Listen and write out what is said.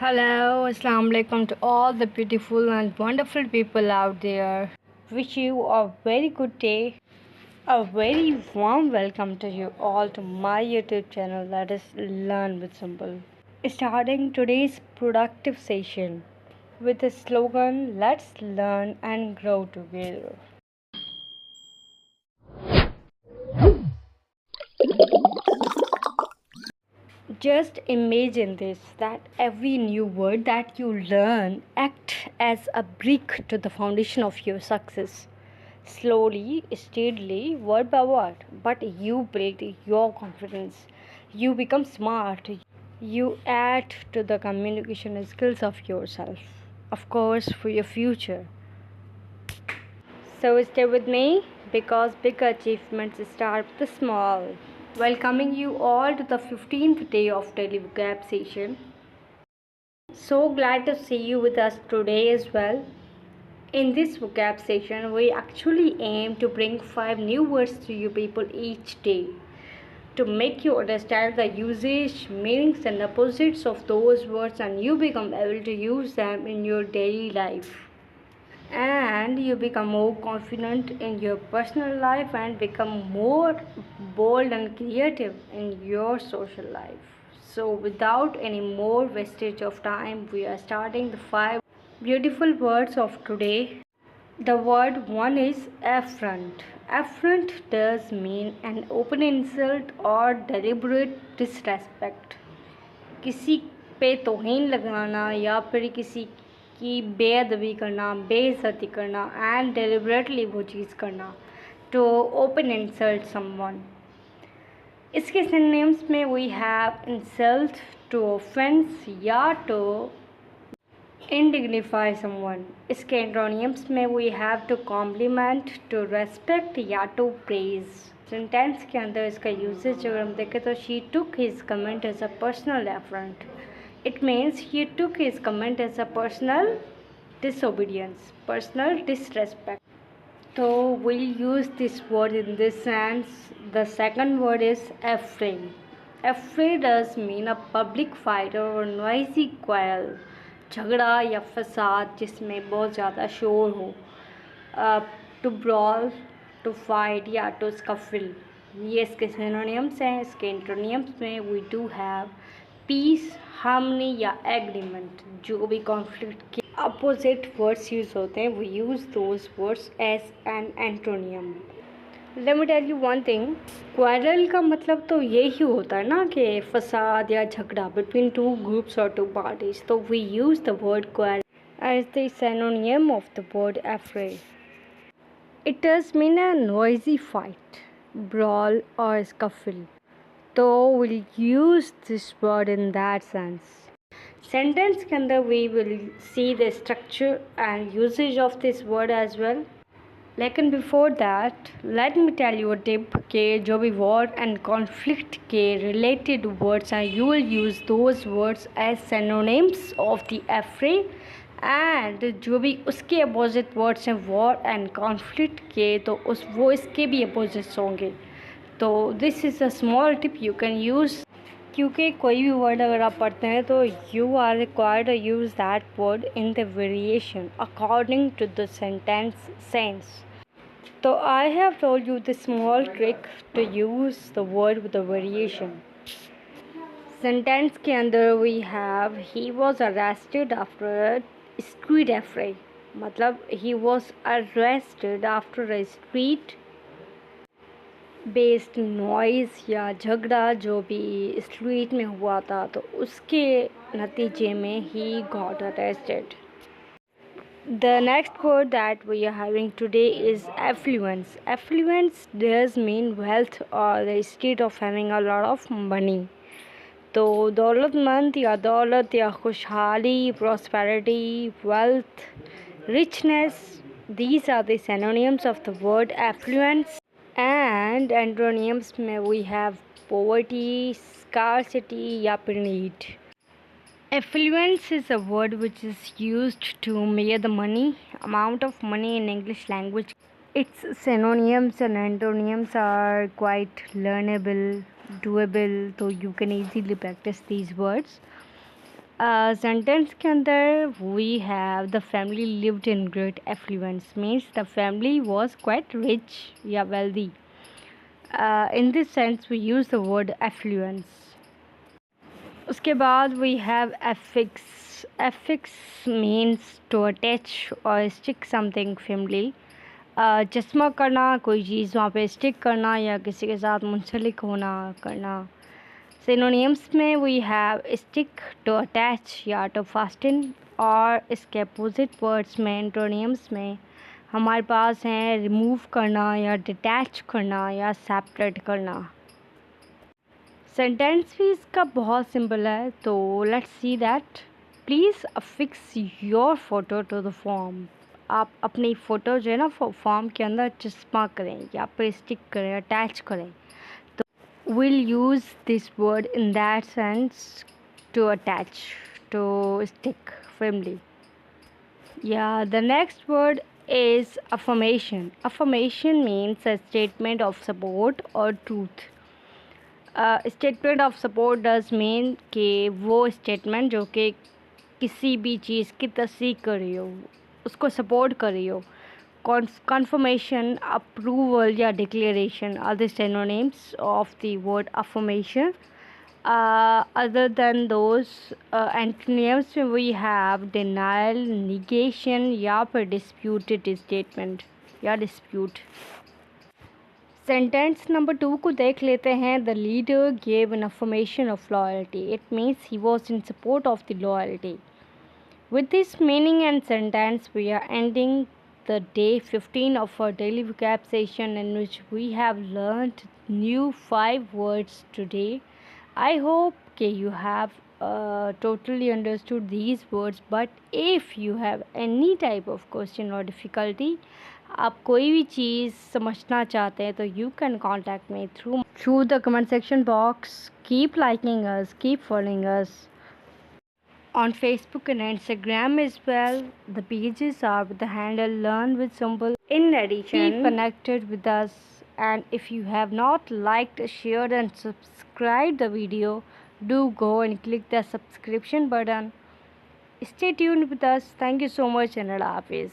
Hello, Assalamu alaikum to all the beautiful and wonderful people out there. Wish you a very good day. A very warm welcome to you all to my YouTube channel, that is Learn with Simple. Starting today's productive session with the slogan, Let's learn and grow together. Just imagine this, that every new word that you learn act as a brick to the foundation of your success. Slowly, steadily, word by word, but you build your confidence. You become smart. You add to the communication skills of yourself. Of course, for your future. So stay with me because big achievements start with the small. Welcoming you all to the 15th day of daily vocab session. So glad to see you with us today as well. In this vocab session, we actually aim to bring 5 new words to you people each day to make you understand the usage, meanings, and opposites of those words, and you become able to use them in your daily life. And you become more confident in your personal life and become more bold and creative in your social life. So, without any more wastage of time, we are starting the 5 beautiful words of today. The word one is affront. Affront does mean an open insult or deliberate disrespect. किसी पे तौहीन लगाना या फिर किसी की बेअदबी करना, बेइज्जती करना एंड डेलिबरेटली वो चीज़ करना, टू ओपन इंसल्ट समवन. इसके सिनोनिम्स में we have insult, to offence या टू इंडिग्निफाई समवन. इसके एंटोनियम्स में we have to compliment, to respect या टू प्रेज. सेंटेंस के अंदर इसका यूसेज अगर हम देखें तो she took his comment as a personal affront. It means he took his comment as a personal disobedience, personal disrespect. So we'll use this word in this sense. The second word is affray. Affray does mean a public fight or noisy quarrel, झगड़ा या फसाद जिसमें बहुत ज़्यादा शोर हो. To brawl, to fight या to scuffle, ये इसके सिनोनिम्स हैं. इसके एंटोनिम्स में we do have peace, harmony या एग्रीमेंट. जो भी कॉन्फ्लिक्ट के अपोजिट वर्ड्स यूज़ होते हैं, we use those words as an antonym. Let me tell you one thing, quarrel का मतलब तो यही होता है ना कि फसाद या झगड़ा बिटवीन टू ग्रुप्स और टू पार्टीज. तो we use the word quarrel as the synonym of the word affray. It does mean a noisy fight, brawl or scuffle. So we'll use this word in that sense. Sentence के अंदर we will see the structure and usage of this word as well. लेकिन before that let me tell you a tip के जो भी war and conflict के related words हैं, you will use those words as synonyms of the affray. And जो भी उसके opposite words हैं वॉर एंड कॉन्फ्लिक्ट के, तो वो इसके भी अपोजिट्स होंगे. तो this is a small tip you can use, क्योंकि कोई भी वर्ड अगर आप पढ़ते हैं तो you are required to use that word in the variation according to the sentence sense. So I have told you the small trick to use the word with the variation. Sentence के अंदर we have he was arrested after a street affray. मतलब he was arrested after a street based noise या झगड़ा जो भी street में हुआ था, तो उसके नतीजे में he got arrested. The next word that we are having today is affluence. Affluence does mean wealth or the state of having a lot of money. तो दौलतमंद या दौलत या खुशहाली, prosperity, wealth, richness, these are the synonyms of the word affluence. And antonyms में we have poverty, scarcity या need. Affluence is a word which is used to measure the amount of money in English language. Its synonyms and antonyms are quite learnable, doable, so you can easily practice these words. Sentence के अंदर we have the family lived in great affluence means the family was quite rich या wealthy. In this sense we use the word affluence. उसके बाद we have affix. Affix means to attach और stick something family. चश्मा करना, कोई चीज़ वहाँ पे stick करना या किसी के साथ मुंसलिक होना करना. सिनोनिम्स में we have stick, to attach या टू फास्टन. और इसके अपोजिट वर्ड्स में एंटोनियम्स में हमारे पास हैं रिमूव करना या डिटैच करना या सेपरेट करना. सेंटेंस भी इसका बहुत सिंपल है, तो let's see that. Please affix your photo to the form. आप अपनी फ़ोटो जो है ना फॉर्म के अंदर चस्पा करें या फिर स्टिक करें, अटैच करें. We'll use this word in that sense, to attach, to stick firmly. Yeah, the next word is affirmation. Affirmation means a statement of support or truth. Statement of support does mean कि वो statement जो कि किसी भी चीज़ की तस्दीक कर रही हो, उसको support कर रही हो. Confirmation, approval या declaration are the synonyms of the word affirmation. Other than those antonyms we have denial, negation या फिर disputed statement या dispute. Sentence number 2 को देख लेते हैं. The leader gave an affirmation of loyalty. It means he was in support of the loyalty. With this meaning and sentence, we are ending the day 15 of our daily vocab session, in which we have learned new 5 words today. I hope you have totally understood these words, but if you have any type of question or difficulty, आप कोई भी चीज़ समझना चाहते हैं तो you can contact me through the comment section box. Keep liking us, keep following us on Facebook and Instagram as well. The pages are with the handle Learn with Simple. In addition, keep connected with us, and if you have not liked, shared and subscribed the video, do go and click the subscription button. Stay tuned with us. Thank you so much and Allah Hafiz.